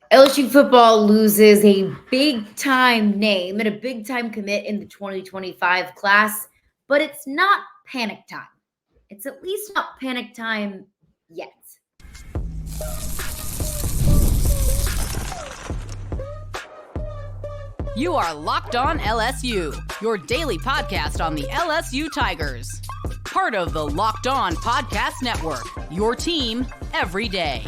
LSU football loses a big-time name and a big-time commit in the 2025 class, but it's not panic time. It's at least not panic time yet. You are Locked On LSU, your daily podcast on the LSU Tigers. Part of the Locked On Podcast Network, your team every day.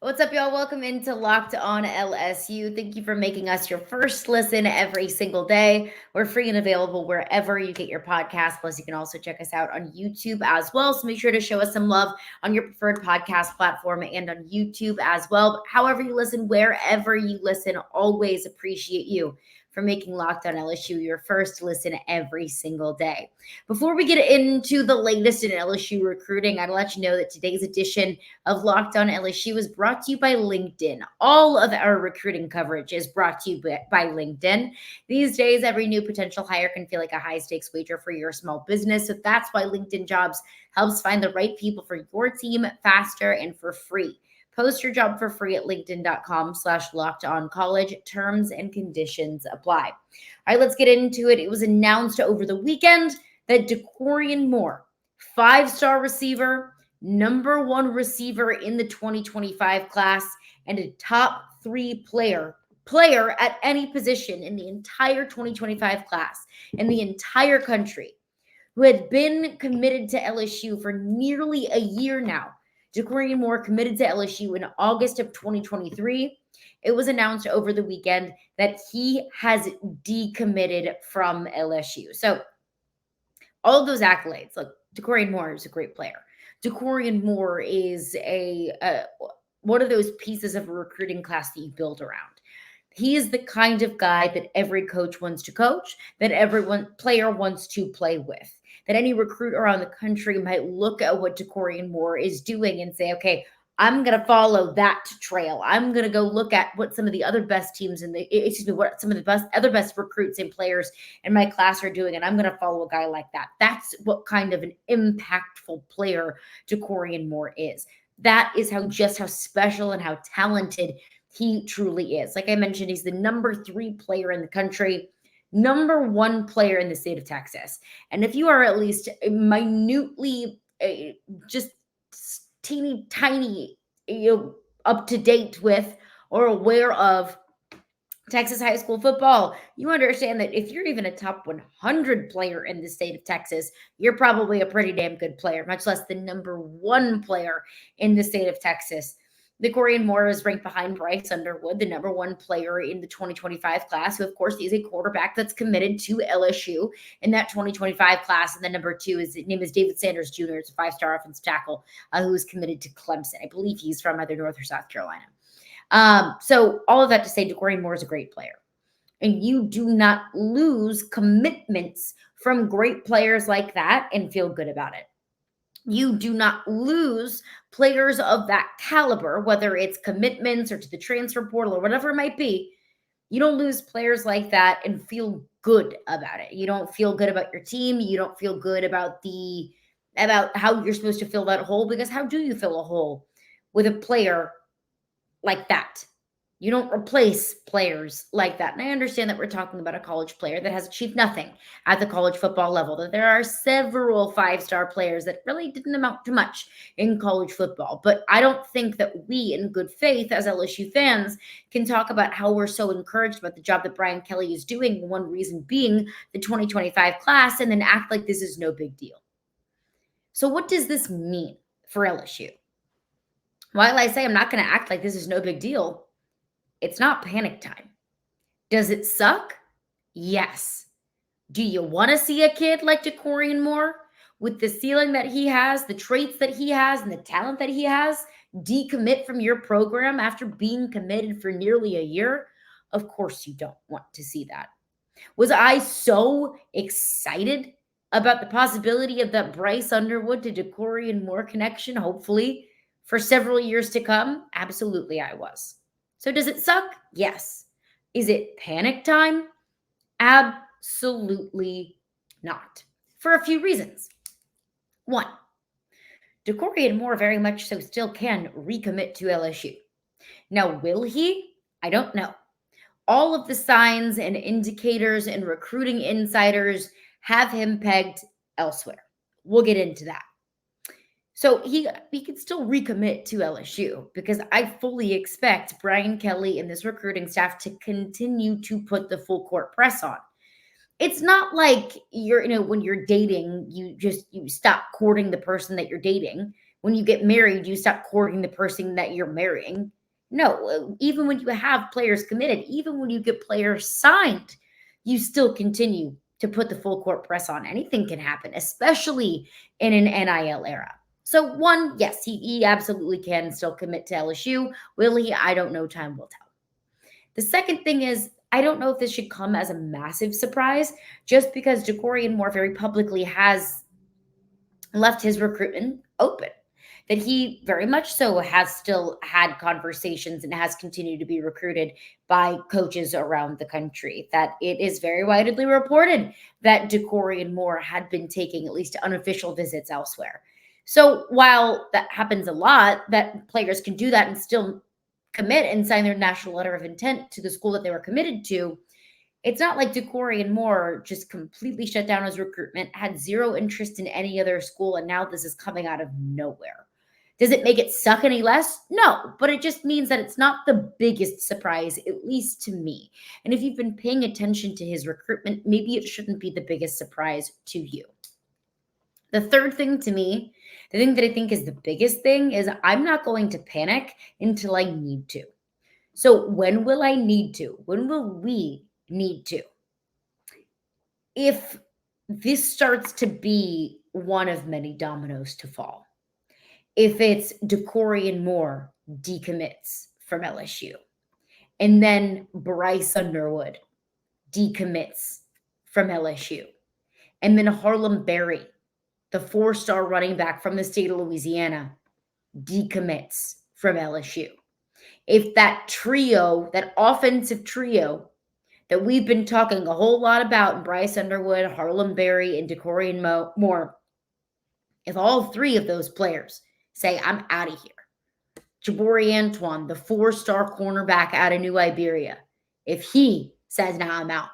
What's up, y'all? Welcome into Locked On LSU. Thank you for making us your first listen every single day. We're free and available wherever you get your podcast. Plus, you can also check us out on YouTube as well. So make sure to show us some love on your preferred podcast platform and on YouTube as well. However you listen, wherever you listen, always appreciate you for making Locked On LSU your first listen every single day. Before we get into the latest in LSU recruiting, I'd let you know that today's edition of Locked On LSU is brought to you by LinkedIn. All of our recruiting coverage is brought to you by LinkedIn. These days, every new potential hire can feel like a high-stakes wager for your small business, so that's why LinkedIn Jobs helps find the right people for your team faster and for free. Post your job for free at linkedin.com/lockedoncollege. Terms and conditions apply. All right, let's get into it. It was announced over the weekend that Dakorien Moore, five-star receiver, number one receiver in the 2025 class, and a top three player at any position in the entire 2025 class in the entire country, who had been committed to LSU for nearly a year now. Dakorien Moore committed to LSU in August of 2023. It was announced over the weekend that he has decommitted from LSU. So all of those accolades, look, Dakorien Moore is a great player. Dakorien Moore is one of those pieces of a recruiting class that you build around. He is the kind of guy that every coach wants to coach, that every player wants to play with, that any recruit around the country might look at what Dakorien Moore is doing and say, okay, I'm going to follow that trail. I'm going to go look at what some of the other best teams what some of the other best recruits and players in my class are doing, and I'm going to follow a guy like that. That's what kind of an impactful player Dakorien Moore is. That is how special and how talented he truly is. Like I mentioned, he's the number 3 player in the country, number 1 player in the state of Texas. And if you are at least minutely just teeny tiny, up to date with or aware of Texas high school football, you understand that if you're even a top 100 player in the state of Texas, you're probably a pretty damn good player, much less the number 1 player in the state of Texas. Dakorien Moore is ranked behind Bryce Underwood, the number 1 player in the 2025 class, who, of course, is a quarterback that's committed to LSU in that 2025 class. And the number 2 his name is David Sanders Jr. It's a 5-star offensive tackle who is committed to Clemson. I believe he's from either North or South Carolina. So all of that to say, Dakorien Moore is a great player. And you do not lose commitments from great players like that and feel good about it. You do not lose players of that caliber, whether it's commitments or to the transfer portal or whatever it might be. You don't lose players like that and feel good about it. You don't feel good about your team. You don't feel good about how you're supposed to fill that hole, because how do you fill a hole with a player like that? You don't replace players like that. And I understand that we're talking about a college player that has achieved nothing at the college football level, that there are several 5-star players that really didn't amount to much in college football. But I don't think that we, in good faith as LSU fans, can talk about how we're so encouraged about the job that Brian Kelly is doing, one reason being the 2025 class, and then act like this is no big deal. So what does this mean for LSU? While I say I'm not going to act like this is no big deal, it's not panic time. Does it suck? Yes. Do you want to see a kid like Dakorien Moore, with the ceiling that he has, the traits that he has, and the talent that he has, decommit from your program after being committed for nearly a year? Of course you don't want to see that. Was I so excited about the possibility of that Bryce Underwood to Dakorien Moore connection, hopefully, for several years to come? Absolutely I was. So does it suck? Yes. Is it panic time? Absolutely not. For a few reasons. 1, Dakorien Moore very much so still can recommit to LSU. Now, will he? I don't know. All of the signs and indicators and recruiting insiders have him pegged elsewhere. We'll get into that. So he could still recommit to LSU because I fully expect Brian Kelly and this recruiting staff to continue to put the full court press on. It's not like when you're dating, you stop courting the person that you're dating. When you get married, you stop courting the person that you're marrying. No, even when you have players committed, even when you get players signed, you still continue to put the full court press on. Anything can happen, especially in an NIL era. So one, yes, he absolutely can still commit to LSU. Will he? I don't know. Time will tell. The second thing is, I don't know if this should come as a massive surprise, just because Dakorien Moore very publicly has left his recruitment open. That he very much so has still had conversations and has continued to be recruited by coaches around the country. That it is very widely reported that Dakorien Moore had been taking at least unofficial visits elsewhere. So while that happens a lot, that players can do that and still commit and sign their national letter of intent to the school that they were committed to, it's not like Dakorien Moore just completely shut down his recruitment, had zero interest in any other school, and now this is coming out of nowhere. Does it make it suck any less? No, but it just means that it's not the biggest surprise, at least to me. And if you've been paying attention to his recruitment, maybe it shouldn't be the biggest surprise to you. The third thing to me, the thing that I think is the biggest thing, is I'm not going to panic until I need to. So when will I need to? When will we need to? If this starts to be one of many dominoes to fall. If it's Dakorien Moore decommits from LSU, and then Bryce Underwood decommits from LSU, and then Harlem Berry, the 4-star running back from the state of Louisiana, decommits from LSU. If that trio, that offensive trio that we've been talking a whole lot about, Bryce Underwood, Harlem Berry, and Dakorien Moore, if all three of those players say, I'm out of here. Jabari Antoine, the 4-star cornerback out of New Iberia, if he says, now I'm out.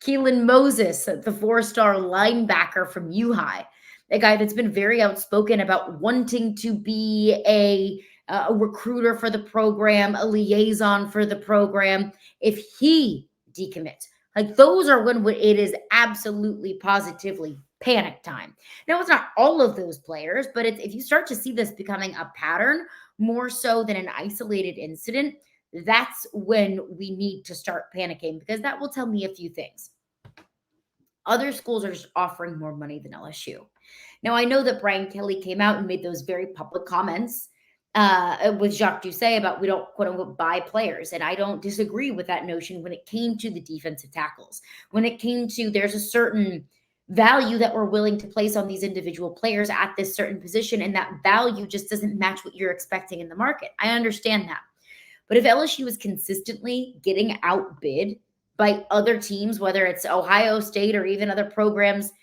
Keelan Moses, the 4-star linebacker from U-High, a guy that's been very outspoken about wanting to be a recruiter for the program, a liaison for the program. If he decommits, like those are when it is absolutely positively panic time. Now, it's not all of those players, but if you start to see this becoming a pattern more so than an isolated incident, that's when we need to start panicking, because that will tell me a few things. Other schools are just offering more money than LSU. Now, I know that Brian Kelly came out and made those very public comments with Jacques Doucet about we don't quote unquote buy players. And I don't disagree with that notion when it came to the defensive tackles. When it came to there's a certain value that we're willing to place on these individual players at this certain position, and that value just doesn't match what you're expecting in the market. I understand that. But if LSU is consistently getting outbid by other teams, whether it's Ohio State or even other programs,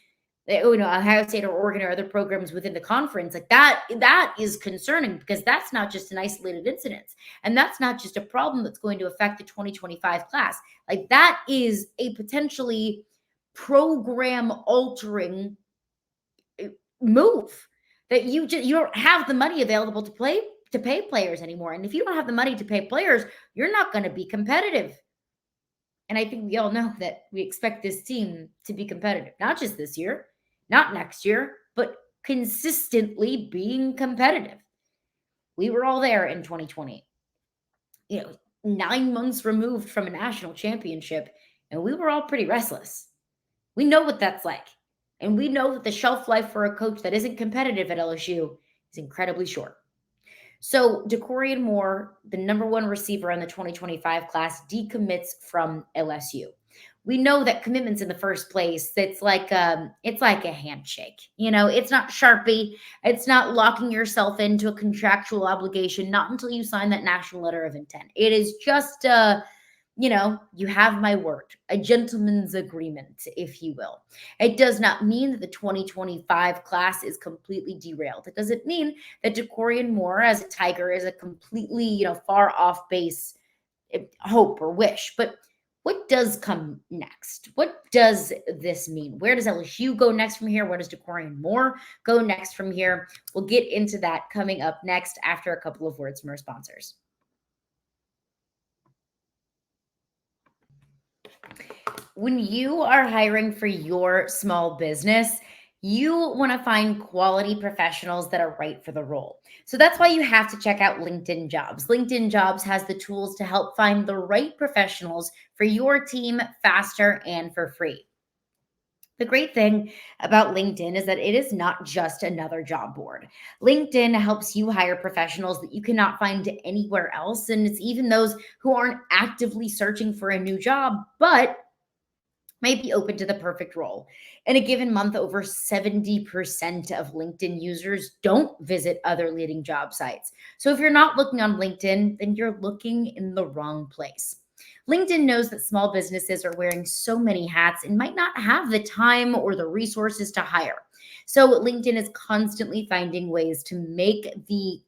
Ohio State or Oregon or other programs within the conference, like that is concerning, because that's not just an isolated incident. And that's not just a problem that's going to affect the 2025 class. Like that is a potentially program altering move, that you don't have the money available to pay players anymore. And if you don't have the money to pay players, you're not going to be competitive. And I think we all know that we expect this team to be competitive, not just this year, not next year, but consistently being competitive. We were all there in 2020, 9 months removed from a national championship, and we were all pretty restless. We know what that's like. And we know that the shelf life for a coach that isn't competitive at LSU is incredibly short. So Dakorien Moore, the number 1 receiver in the 2025 class, decommits from LSU. We know that commitments in the first place, it's like a handshake. It's not Sharpie. It's not locking yourself into a contractual obligation, not until you sign that national letter of intent. It is just you have my word, a gentleman's agreement, if you will. It does not mean that the 2025 class is completely derailed. It doesn't mean that Dakorien Moore as a Tiger is a completely, far off base hope or wish. But what does come next? What does this mean? Where does LSU go next from here? Where does Dakorien Moore go next from here? We'll get into that coming up next after a couple of words from our sponsors. When you are hiring for your small business, you want to find quality professionals that are right for the role. So that's why you have to check out LinkedIn Jobs. LinkedIn Jobs has the tools to help find the right professionals for your team faster and for free. The great thing about LinkedIn is that it is not just another job board. LinkedIn helps you hire professionals that you cannot find anywhere else. And it's even those who aren't actively searching for a new job, but might be open to the perfect role. In a given month, over 70% of LinkedIn users don't visit other leading job sites. So if you're not looking on LinkedIn, then you're looking in the wrong place. LinkedIn knows that small businesses are wearing so many hats and might not have the time or the resources to hire. So LinkedIn is constantly finding ways to make the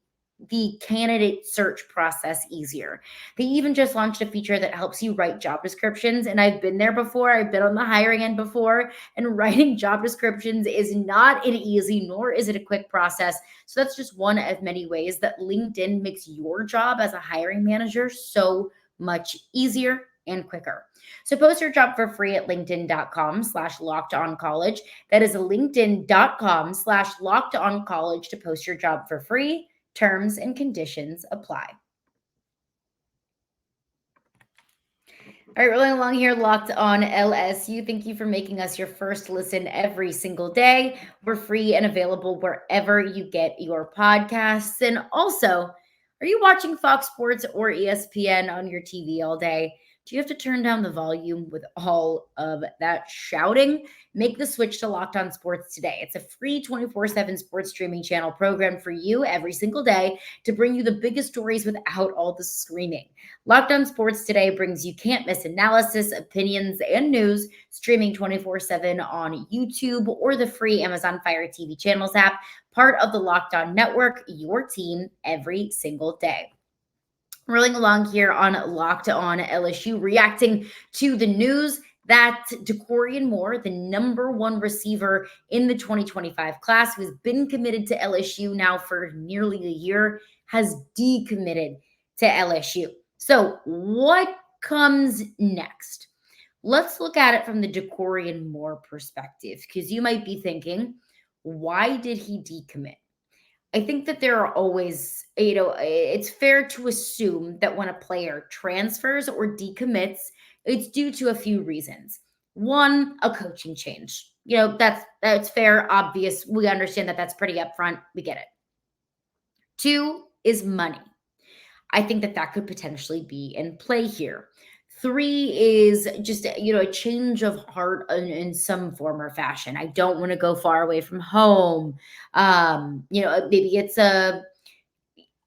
candidate search process easier. They even just launched a feature that helps you write job descriptions. And I've been there before. I've been on the hiring end before. And writing job descriptions is not an easy, nor is it a quick process. So that's just one of many ways that LinkedIn makes your job as a hiring manager so much easier and quicker. So post your job for free at linkedin.com/lockedoncollege. That is linkedin.com/lockedoncollege to post your job for free. Terms and conditions apply. All right, rolling along here, Locked On LSU. Thank you for making us your first listen every single day. We're free and available wherever you get your podcasts. And also, are you watching Fox Sports or ESPN on your TV all day? Do you have to turn down the volume with all of that shouting? Make the switch to Locked On Sports today. It's a free 24/7 sports streaming channel program for you every single day to bring you the biggest stories without all the screaming. Locked On Sports today brings you can't-miss analysis, opinions, and news streaming 24/7 on YouTube or the free Amazon Fire TV channels app, part of the Locked On Network, your team every single day. Rolling along here on Locked On LSU, reacting to the news that Dakorien Moore, the number one receiver in the 2025 class, who has been committed to LSU now for nearly a year, has decommitted to LSU. So what comes next? Let's look at it from the Dakorien Moore perspective, because you might be thinking, why did he decommit? I think that there are always, it's fair to assume that when a player transfers or decommits, it's due to a few reasons. One, a coaching change. That's fair, obvious. We understand that that's pretty upfront. We get it. Two is money. I think that could potentially be in play here. Three is just, a change of heart in some form or fashion. I don't want to go far away from home. Maybe it's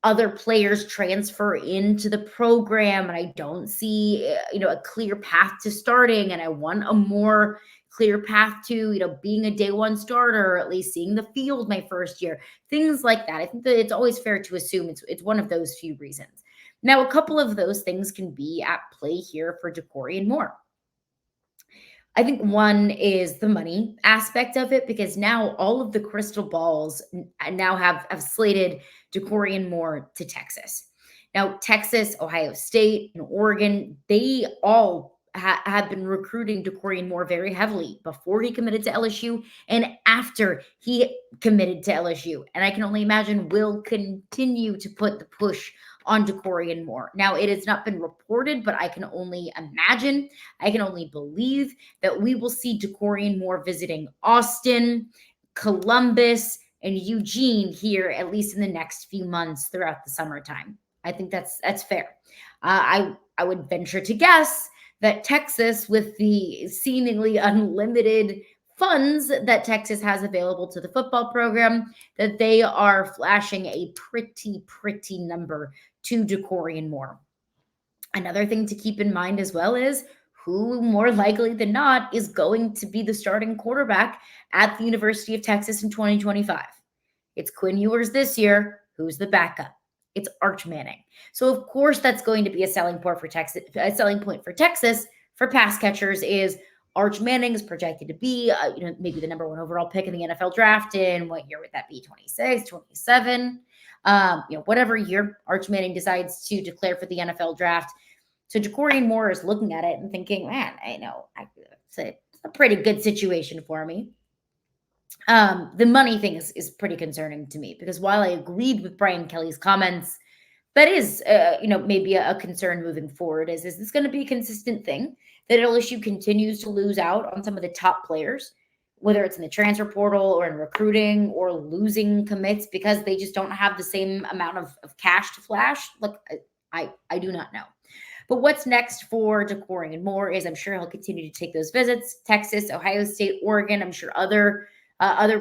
other players transfer into the program and I don't see, a clear path to starting, and I want a more clear path to, being a day one starter, or at least seeing the field my first year, things like that. I think that it's always fair to assume it's one of those few reasons. Now, a couple of those things can be at play here for Dakorien Moore. I think one is the money aspect of it, because now all of the crystal balls now have slated Dakorien Moore to Texas. Now, Texas, Ohio State, and Oregon, they all have been recruiting Dakorien Moore very heavily before he committed to LSU and after he committed to LSU. And I can only imagine will continue to put the push on Dakorien Moore. Now, it has not been reported, but I can only imagine, I can only believe that we will see Dakorien Moore visiting Austin, Columbus, and Eugene here, at least in the next few months throughout the summertime. I think that's fair. I would venture to guess that Texas, with the seemingly unlimited funds that Texas has available to the football program, that they are flashing a pretty number to Dakorien Moore. Another thing to keep in mind as well is who more likely than not is going to be the starting quarterback at the University of Texas in 2025. It's Quinn Ewers this year. Who's the backup? It's Arch Manning. So of course that's going to be a selling point for Texas. A selling point for Texas for pass catchers is Arch Manning is projected to be, maybe the number one overall pick in the NFL draft in what year would that be? 26, 27, whatever year Arch Manning decides to declare for the NFL draft. So Dakorien Moore is looking at it and thinking, man, I know it's a pretty good situation for me. The money thing is pretty concerning to me because while I agreed with Brian Kelly's comments, that is, maybe a concern moving forward. Is this going to be a consistent thing that LSU continues to lose out on some of the top players, whether it's in the transfer portal or in recruiting or losing commits because they just don't have the same amount of cash to flash? Look, I do not know. But what's next for Dakorien Moore is I'm sure he'll continue to take those visits. Texas, Ohio State, Oregon. I'm sure other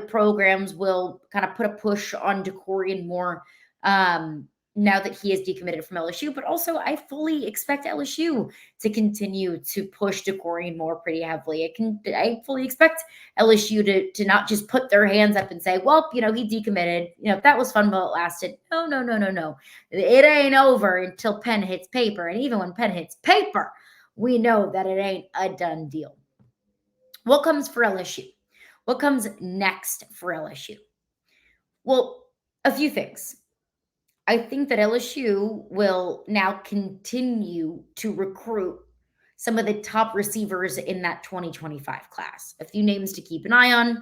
programs will kind of put a push on Dakorien Moore now that he is decommitted from LSU. But also, I fully expect LSU to continue to push Dakorien Moore pretty heavily. I fully expect LSU to not just put their hands up and say, well, he decommitted. That was fun while it lasted. No. It ain't over until pen hits paper. And even when pen hits paper, we know that it ain't a done deal. What comes for LSU? What comes next for LSU? Well, a few things. I think that LSU will now continue to recruit some of the top receivers in that 2025 class. A few names to keep an eye on.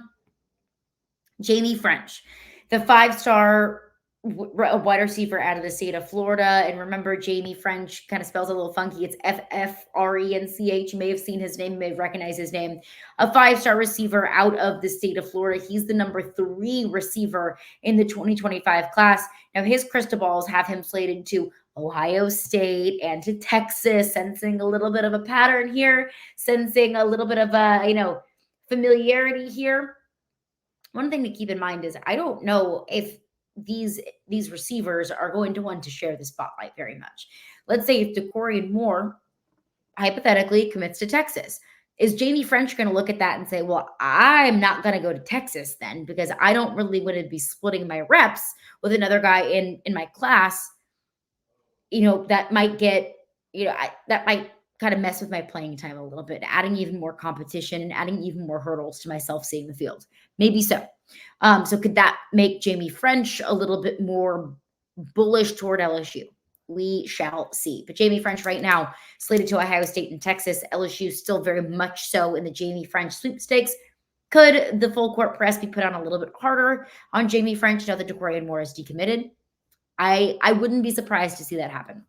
Jamie French, the 5-star wide receiver out of the state of Florida. And remember, Jamie French kind of spells a little funky. It's F-F-R-E-N-C-H. You may have seen his name, may have recognized his name. A 5-star receiver out of the state of Florida. He's the number 3 receiver in the 2025 class. Now, his crystal balls have him slated to Ohio State and to Texas, sensing a little bit of a pattern here, sensing a little bit of a, familiarity here. One thing to keep in mind is I don't know if these receivers are going to want to share the spotlight very much. Let's say if Dakorien Moore hypothetically commits to Texas, is Jamie French going to look at that and say, well, I'm not going to go to Texas then because I don't really want to be splitting my reps with another guy in my class, that might get, that might kind of mess with my playing time a little bit, adding even more competition and adding even more hurdles to myself seeing the field. Maybe so. So could that make Jamie French a little bit more bullish toward LSU? We shall see. But Jamie French right now slated to Ohio State and Texas. LSU still very much so in the Jamie French sweepstakes. Could the full court press be put on a little bit harder on Jamie French now that Dakorien Moore is decommitted? I wouldn't be surprised to see that happen.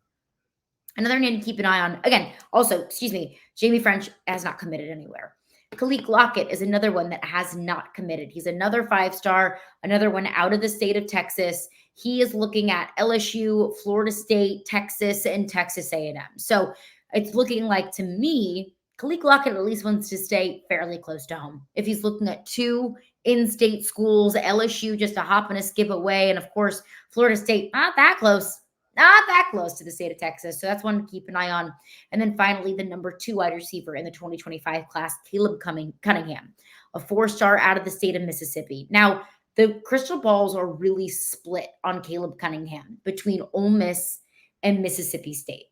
Another name to keep an eye on, again, also, Jamie French has not committed anywhere. Khalil Lockett is another one that has not committed. He's another 5-star, another one out of the state of Texas. He is looking at LSU, Florida State, Texas, and Texas A&M. So it's looking like, to me, Khalil Lockett at least wants to stay fairly close to home. If he's looking at 2 in-state schools, LSU just a hop and a skip away, and of course, Florida State, not that close to the state of Texas. So that's one to keep an eye on. And then finally, the number 2 wide receiver in the 2025 class, Caleb Cunningham, a 4-star out of the state of Mississippi. Now, the crystal balls are really split on Caleb Cunningham between Ole Miss and Mississippi State.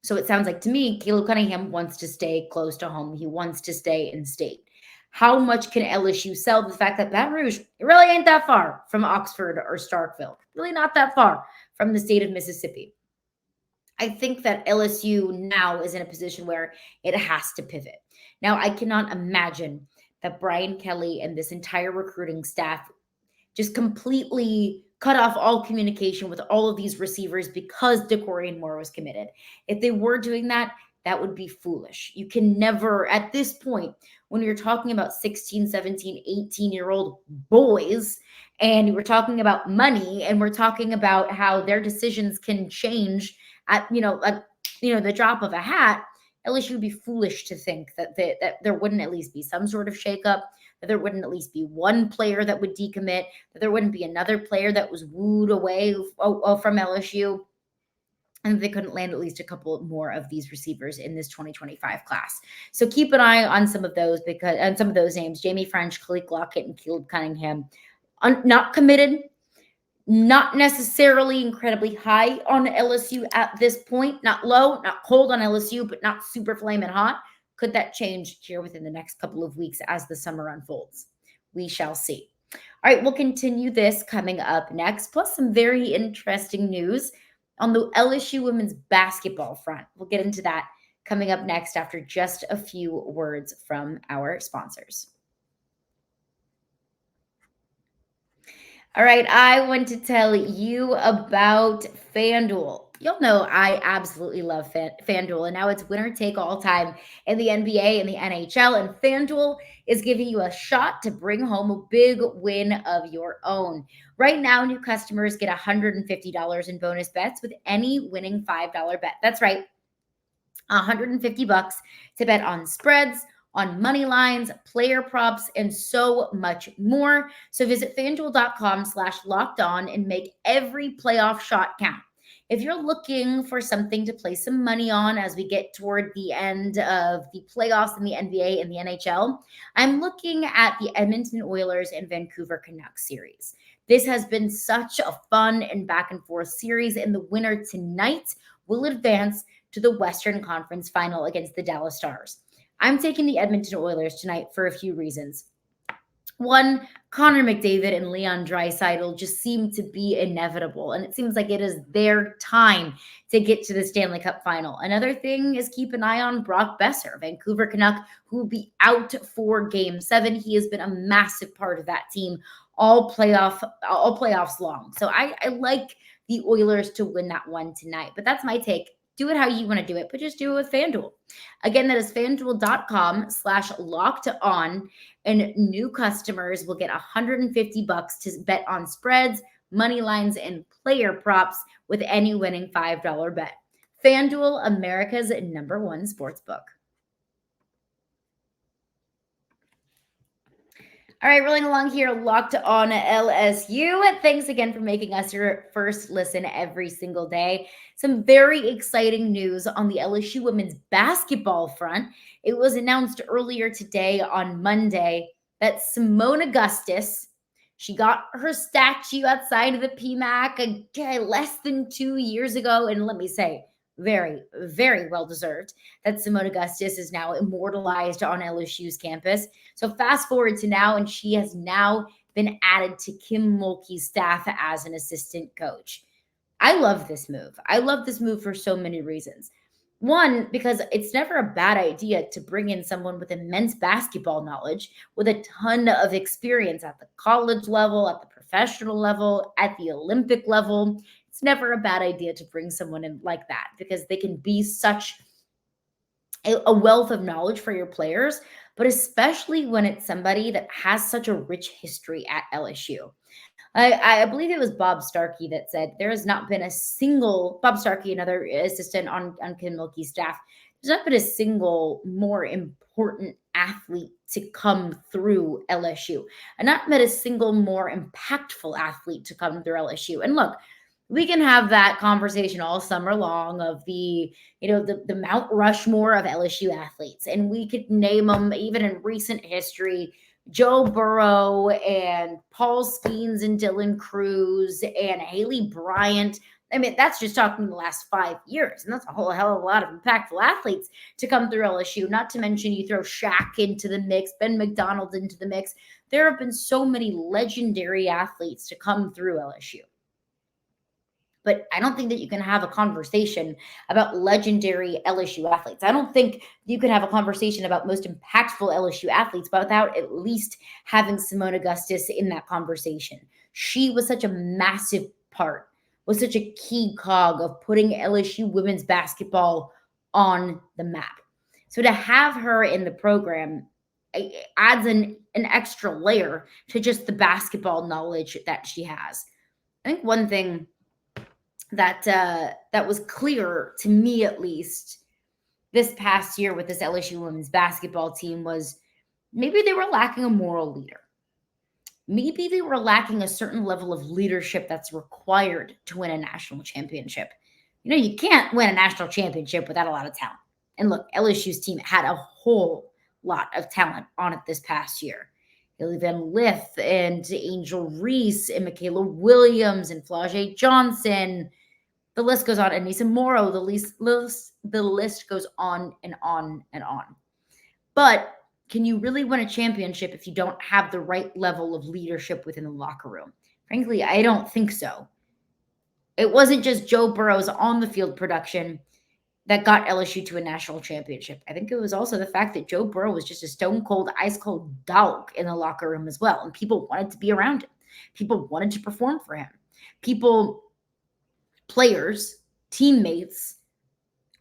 So it sounds like to me, Caleb Cunningham wants to stay close to home. He wants to stay in state. How much can LSU sell the fact that Baton Rouge, it really ain't that far from Oxford or Starkville, really not that far from the state of Mississippi? I think that LSU now is in a position where it has to pivot. Now, I cannot imagine that Brian Kelly and this entire recruiting staff just completely cut off all communication with all of these receivers because Dakorien Moore was committed. If they were doing that, that would be foolish. You can never, at this point, when you're talking about 16, 17, 18-year-old boys, and we're talking about money, and we're talking about how their decisions can change at, the drop of a hat, LSU would be foolish to think that there wouldn't at least be some sort of shakeup, that there wouldn't at least be one player that would decommit, that there wouldn't be another player that was wooed away from LSU. and they couldn't land at least a couple more of these receivers in this 2025 class. So keep an eye on some of those names: Jamie French, Khalil Lockett, and Caleb Cunningham. Not committed, not necessarily incredibly high on LSU at this point. Not low, not cold on LSU, but not super flaming hot. Could that change here within the next couple of weeks as the summer unfolds? We shall see. All right, we'll continue this coming up next, plus some very interesting news on the LSU women's basketball front. We'll get into that coming up next after just a few words from our sponsors. All right, I want to tell you about FanDuel. You'll know I absolutely love FanDuel, and now it's winner take all time in the NBA and the NHL, and FanDuel is giving you a shot to bring home a big win of your own. Right now, new customers get $150 in bonus bets with any winning $5 bet. That's right, $150 to bet on spreads, on money lines, player props, and so much more. So visit fanduel.com/lockedon and make every playoff shot count. If you're looking for something to place some money on as we get toward the end of the playoffs in the NBA and the NHL, I'm looking at the Edmonton Oilers and Vancouver Canucks series. This has been such a fun and back and forth series, and the winner tonight will advance to the Western Conference Final against the Dallas Stars. I'm taking the Edmonton Oilers tonight for a few reasons. One, Connor McDavid and Leon Draisaitl just seem to be inevitable, and it seems like it is their time to get to the Stanley Cup final. Another thing is keep an eye on Brock Besser, Vancouver Canuck, who will be out for Game 7. He has been a massive part of that team all playoffs long. So I like the Oilers to win that one tonight, but that's my take. Do it how you want to do it, but just do it with FanDuel. Again, that is fanduel.com/lockedon, and new customers will get $150 to bet on spreads, money lines, and player props with any winning $5 bet. FanDuel, America's #1 sportsbook. All right, rolling along here, Locked On LSU. Thanks again for making us your first listen every single day. Some very exciting news on the LSU women's basketball front. It was announced earlier today on Monday that Simone Augustus, she got her statue outside of the PMAC less than 2 years ago. And let me say, very, very well deserved that Simone Augustus is now immortalized on LSU's campus. So fast forward to now, and she has now been added to Kim Mulkey's staff as an assistant coach. I love this move. I love this move for so many reasons. One, because it's never a bad idea to bring in someone with immense basketball knowledge, with a ton of experience at the college level, at the professional level, at the Olympic level. It's never a bad idea to bring someone in like that, because they can be such a wealth of knowledge for your players, but especially when it's somebody that has such a rich history at LSU. I believe it was Bob Starkey that said there has not been a single, Bob Starkey, another assistant on Kim Mulkey's staff, there's not been a single more important athlete to come through LSU. And not met a single more impactful athlete to come through LSU. And look, we can have that conversation all summer long of the Mount Rushmore of LSU athletes. And we could name them even in recent history: Joe Burrow and Paul Skeens and Dylan Cruz and Haley Bryant. I mean, that's just talking the last 5 years. And that's a whole hell of a lot of impactful athletes to come through LSU. Not to mention you throw Shaq into the mix, Ben McDonald into the mix. There have been so many legendary athletes to come through LSU. But I don't think that you can have a conversation about legendary LSU athletes. I don't think you can have a conversation about most impactful LSU athletes without at least having Simone Augustus in that conversation. She was such a massive part, was such a key cog of putting LSU women's basketball on the map. So to have her in the program adds an extra layer to just the basketball knowledge that she has. I think one thing that was clear to me, at least this past year with this LSU women's basketball team, was maybe they were lacking a moral leader. Maybe they were lacking a certain level of leadership that's required to win a national championship. You can't win a national championship without a lot of talent. And look, LSU's team had a whole lot of talent on it this past year. Haley Van Lith and Angel Reese and Michaela Williams and Flau'jae Johnson. The list goes on. And Nisa Morrow, the list goes on and on and on. But can you really win a championship if you don't have the right level of leadership within the locker room? Frankly, I don't think so. It wasn't just Joe Burrow's on-the-field production that got LSU to a national championship. I think it was also the fact that Joe Burrow was just a stone-cold, ice-cold dog in the locker room as well, and people wanted to be around him. People wanted to perform for him. Players, teammates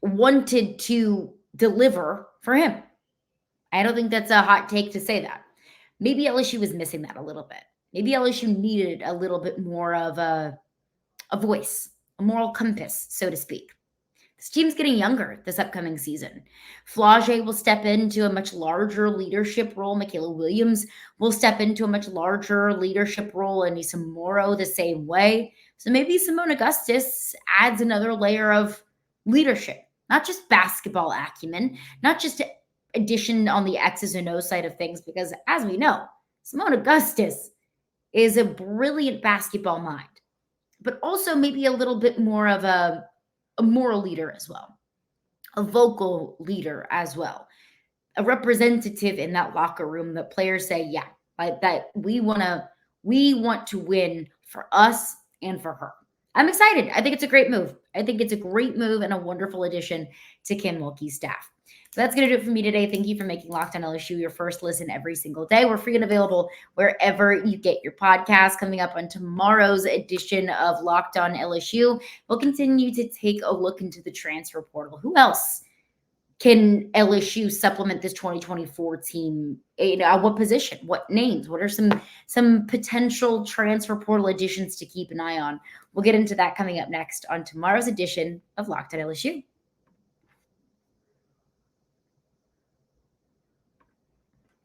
wanted to deliver for him. I don't think that's a hot take to say that. Maybe LSU was missing that a little bit. Maybe LSU needed a little bit more of a voice, a moral compass, so to speak. This team's getting younger this upcoming season. Flau'jae will step into a much larger leadership role. Michaela Williams will step into a much larger leadership role, and Nisa Morrow the same way. So maybe Simone Augustus adds another layer of leadership, not just basketball acumen, not just addition on the X's and O's side of things, because as we know, Simone Augustus is a brilliant basketball mind, but also maybe a little bit more of a moral leader as well, a vocal leader as well, a representative in that locker room that players say, yeah, like that we want to win for us and for her. I'm excited. I think it's a great move. I think it's a great move and a wonderful addition to Kim Mulkey's staff. So that's going to do it for me today. Thank you for making Locked On LSU your first listen every single day. We're free and available wherever you get your podcast. Coming up on tomorrow's edition of Locked On LSU, we'll continue to take a look into the transfer portal. Who else can LSU supplement this 2024 team? At what position? What names? What are some potential transfer portal additions to keep an eye on? We'll get into that coming up next on tomorrow's edition of Locked On LSU.